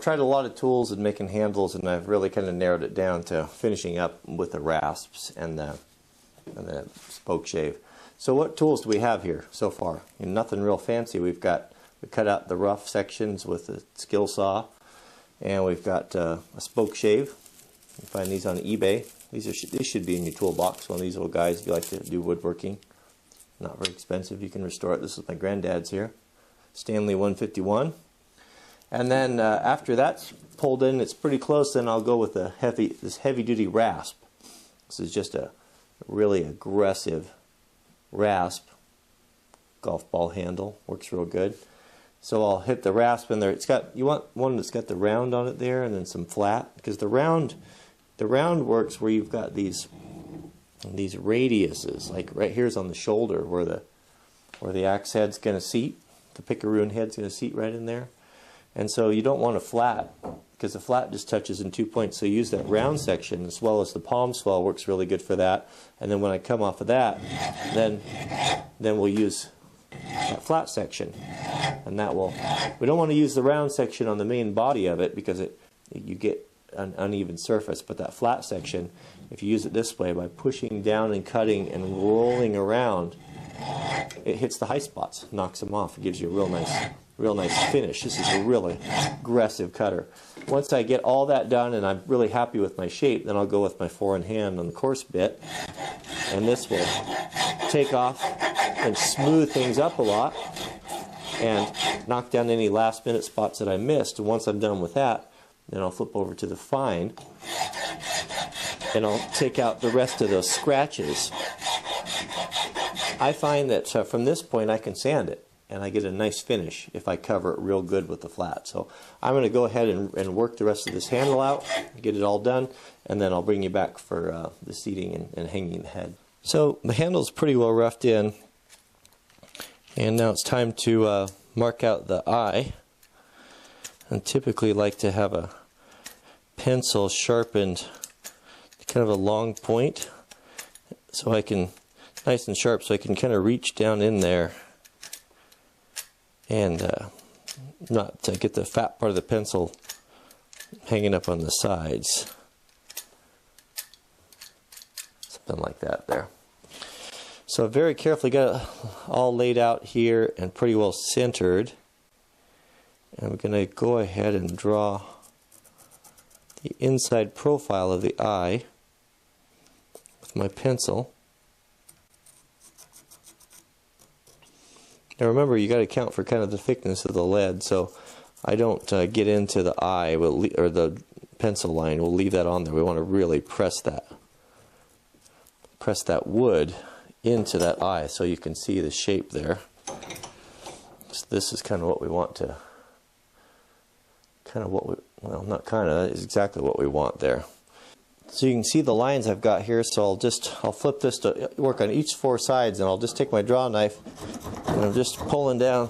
I've tried a lot of tools in making handles, and I've really kind of narrowed it down to finishing up with the rasps and the spoke shave. So what tools do we have here so far? Nothing real fancy. We cut out the rough sections with a skill saw, and we've got a spoke shave. You can find these on eBay. These should be in your toolbox. One of these little guys if you like to do woodworking. Not very expensive. You can restore it. This is my granddad's here. Stanley 151. And then after that's pulled in, it's pretty close, then I'll go with this heavy-duty rasp. This is just a really aggressive rasp. Golf ball handle. Works real good. So I'll hit the rasp in there. You want one that's got the round on it there and then some flat, because the round works where you've got these radiuses, like right here's on the shoulder where the axe head's going to seat. The Axearoon head's going to seat right in there. And so you don't want a flat, because the flat just touches in 2 points. So use that round section as well as the palm swell works really good for that. And then when I come off of that, then we'll use that flat section. And we don't want to use the round section on the main body of it, because you get an uneven surface. But that flat section, if you use it this way by pushing down and cutting and rolling around, it hits the high spots, knocks them off. It gives you a real nice finish. This is a really aggressive cutter. Once I get all that done and I'm really happy with my shape, then I'll go with my 4-in-hand on the coarse bit, and this will take off and smooth things up a lot and knock down any last minute spots that I missed. And once I'm done with that, then I'll flip over to the fine and I'll take out the rest of those scratches. I find that from this point I can sand it, and I get a nice finish if I cover it real good with the flat. So I'm going to go ahead and work the rest of this handle out, get it all done, and then I'll bring you back for the seating and hanging the head. So the handle's pretty well roughed in, and now it's time to mark out the eye. I typically like to have a pencil sharpened to kind of a long point, so I can, nice and sharp, so I can kind of reach down in there and not get the fat part of the pencil hanging up on the sides. Something like that there. So very carefully got it all laid out here and pretty well centered. And we're going to go ahead and draw the inside profile of the eye with my pencil. Now remember, you got to account for kind of the thickness of the lead, so I don't get into the eye or the pencil line. We'll leave that on there. We want to really press that wood into that eye so you can see the shape there. So this is kind of what we want to, well, not kind of, is exactly what we want there. So you can see the lines I've got here, so I'll flip this to work on each 4 sides, and I'll just take my draw knife and I'm just pulling down.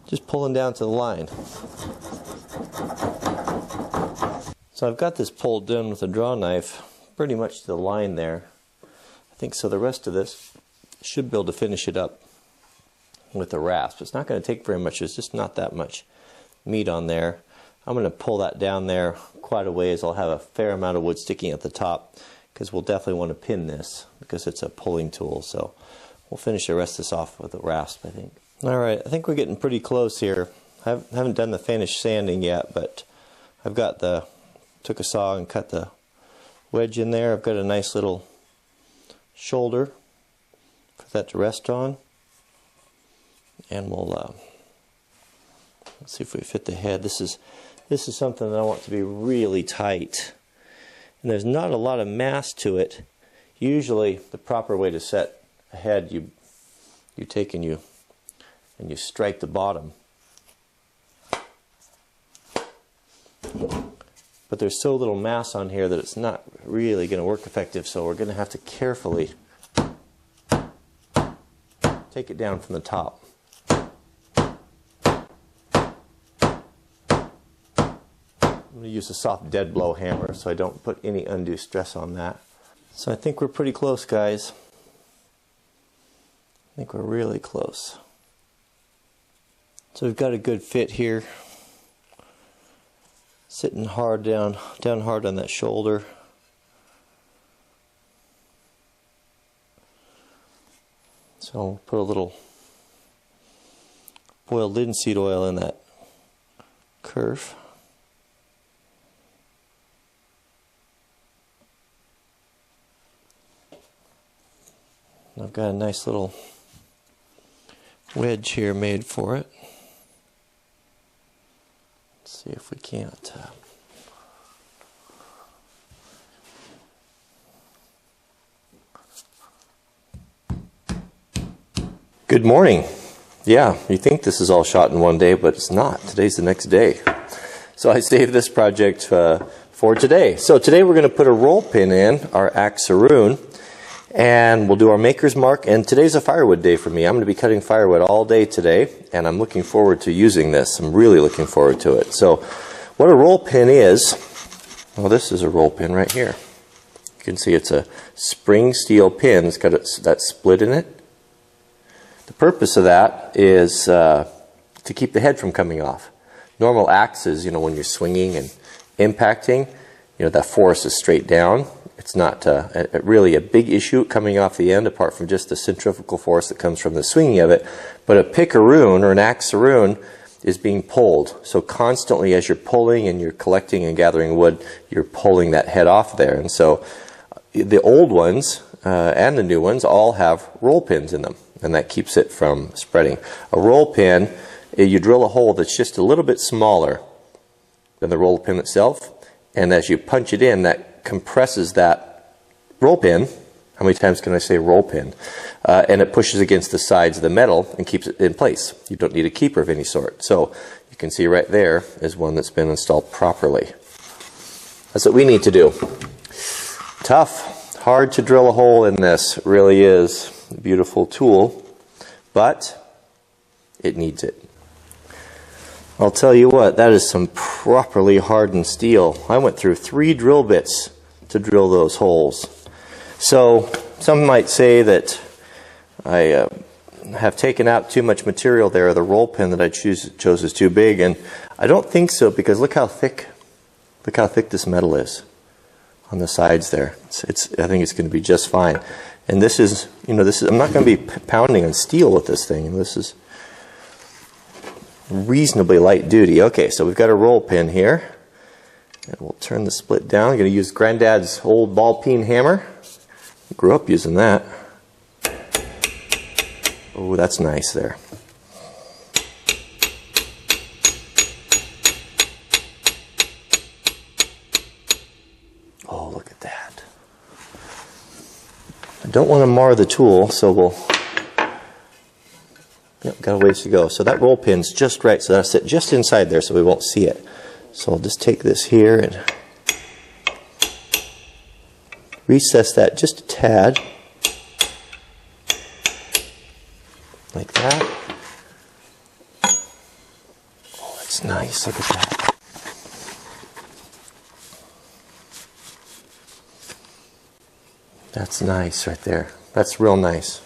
Just pulling down to the line. So I've got this pulled down with a draw knife pretty much to the line there. I think so. The rest of this should be able to finish it up with a rasp. It's not going to take very much. There's just not that much meat on there. I'm going to pull that down there quite a ways. I'll have a fair amount of wood sticking at the top, because we'll definitely want to pin this because it's a pulling tool. So we'll finish the rest of this off with a rasp, I think. Alright, I think we're getting pretty close here. I haven't done the finished sanding yet, but I've got took a saw and cut the wedge in there. I've got a nice little shoulder for that to rest on. And we'll let's see if we fit the head. This is something that I want to be really tight. And there's not a lot of mass to it. Usually the proper way to set a head, you take and you strike the bottom. But there's so little mass on here that it's not really going to work effective, so we're going to have to carefully take it down from the top. I'm going to use a soft dead blow hammer so I don't put any undue stress on that. So I think we're pretty close, guys. I think we're really close. So we've got a good fit here. Sitting hard down hard on that shoulder. So I'll put a little boiled linseed oil in that kerf. I've got a nice little wedge here made for it. Let's see if we can't. Good morning. Yeah, you think this is all shot in one day, but it's not. Today's the next day. So I saved this project for today. So today we're going to put a roll pin in our Axearoon, and we'll do our maker's mark. And today's a firewood day for me. I'm going to be cutting firewood all day today, and I'm looking forward to using this. I'm really looking forward to it. So what a roll pin is, well, this is a roll pin right here. You can see it's a spring steel pin. It's got that split in it. The purpose of that is to keep the head from coming off. Normal axes, you know, when you're swinging and impacting, you know, that force is straight down. It's not really a big issue coming off the end, apart from just the centrifugal force that comes from the swinging of it. But a pickeroon or an Axearoon is being pulled. So constantly as you're pulling and you're collecting and gathering wood, you're pulling that head off there. And so the old ones and the new ones all have roll pins in them, and that keeps it from spreading. A roll pin, you drill a hole that's just a little bit smaller than the roll pin itself, and as you punch it in, that compresses that roll pin. How many times can I say roll pin? And it pushes against the sides of the metal and keeps it in place. You don't need a keeper of any sort. So you can see right there is one that's been installed properly. That's what we need to do. Tough, hard to drill a hole in this. It really is. Beautiful tool, but it needs it. I'll tell you what, that is some properly hardened steel. I went through 3 drill bits to drill those holes. So some might say that I have taken out too much material there. The roll pin that I chose is too big, and I don't think so, because look how thick this metal is on the sides there. I think it's going to be just fine. And this is, you know, I'm not going to be pounding on steel with this thing. This is reasonably light duty. Okay, so we've got a roll pin here. And we'll turn the split down. I'm going to use Granddad's old ball peen hammer. Grew up using that. Oh, that's nice there. Oh, look at that. I don't want to mar the tool, so yep, got a ways to go. So that roll pin's just right, so that'll sit just inside there so we won't see it. So I'll just take this here and recess that just a tad, like that. Oh, that's nice, look at that. That's nice right there. That's real nice.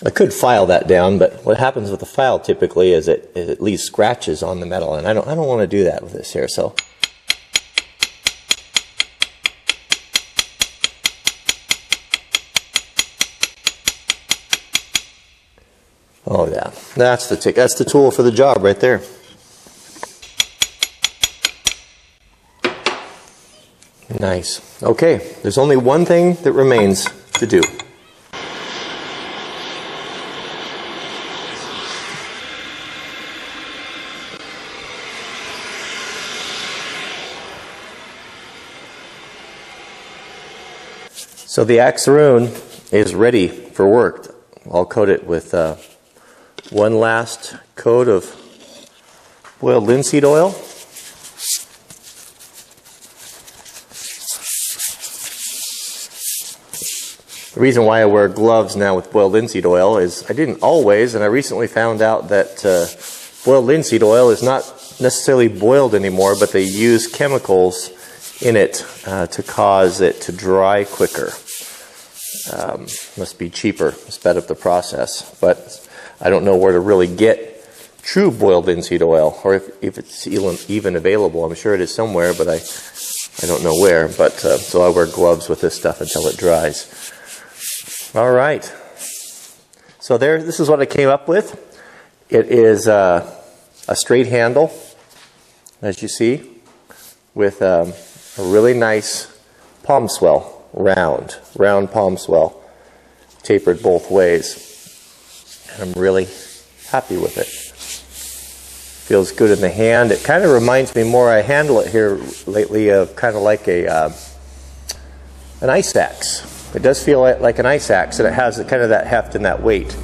I could file that down, but what happens with the file typically is it leaves scratches on the metal, and I don't want to do that with this here. So oh yeah, that's the tool for the job right there. Nice. Okay, there's only one thing that remains to do. So the Axearoon is ready for work. I'll coat it with one last coat of boiled linseed oil. The reason why I wear gloves now with boiled linseed oil is I didn't always, and I recently found out that boiled linseed oil is not necessarily boiled anymore, but they use chemicals in it to cause it to dry quicker. Must be cheaper to sped up the process, but I don't know where to really get true boiled linseed oil, or if it's even available. I'm sure it is somewhere, but I don't know where. But so I wear gloves with this stuff until it dries. All right. So this is what I came up with. It is a straight handle, as you see, with a really nice palm swell, round palm swell, tapered both ways. And I'm really happy with it. Feels good in the hand. It kind of reminds me more, I handle it here lately, of kind of like an ice axe. It does feel like an ice axe, and it has kind of that heft and that weight.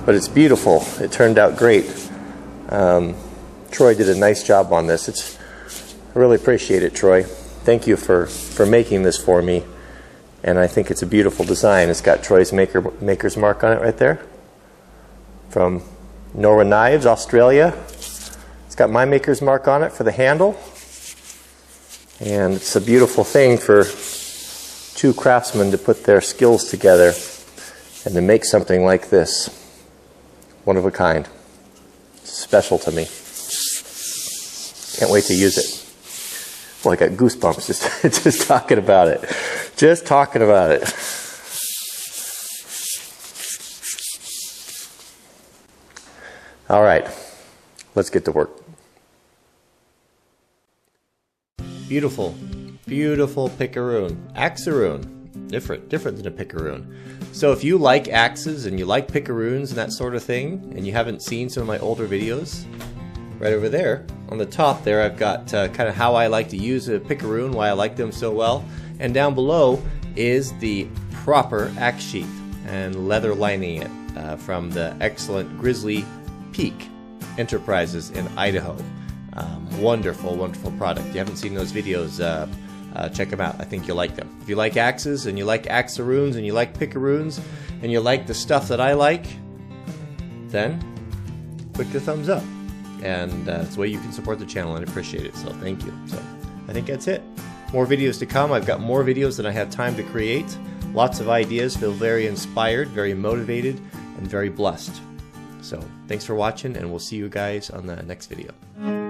But it's beautiful. It turned out great. Troy did a nice job on this. I really appreciate it, Troy. Thank you for making this for me. And I think it's a beautiful design. It's got Troy's maker's mark on it right there. From Norwa Knives, Australia. It's got my maker's mark on it for the handle. And it's a beautiful thing for two craftsmen to put their skills together and to make something like this. One of a kind. It's special to me. Can't wait to use it. Well, I got goosebumps just talking about it. Just talking about it. All right, let's get to work. Beautiful, beautiful Picaroon. Axearoon. Different than a Picaroon. So if you like axes and you like Picaroons and that sort of thing, and you haven't seen some of my older videos, right over there on the top there I've got kind of how I like to use a Picaroon, why I like them so well, and down below is the proper axe sheath and leather lining it from the excellent Grizzly Peak Enterprises in Idaho. Wonderful, wonderful product. If you haven't seen those videos, check them out. I think you'll like them. If you like axes and you like Axearoons and you like Picaroons and you like the stuff that I like, then click the thumbs up. And it's the way you can support the channel, and I appreciate it. So thank you. So I think that's it. More videos to come. I've got more videos than I have time to create. Lots of ideas. Feel very inspired, very motivated, and very blessed. So thanks for watching, and we'll see you guys on the next video.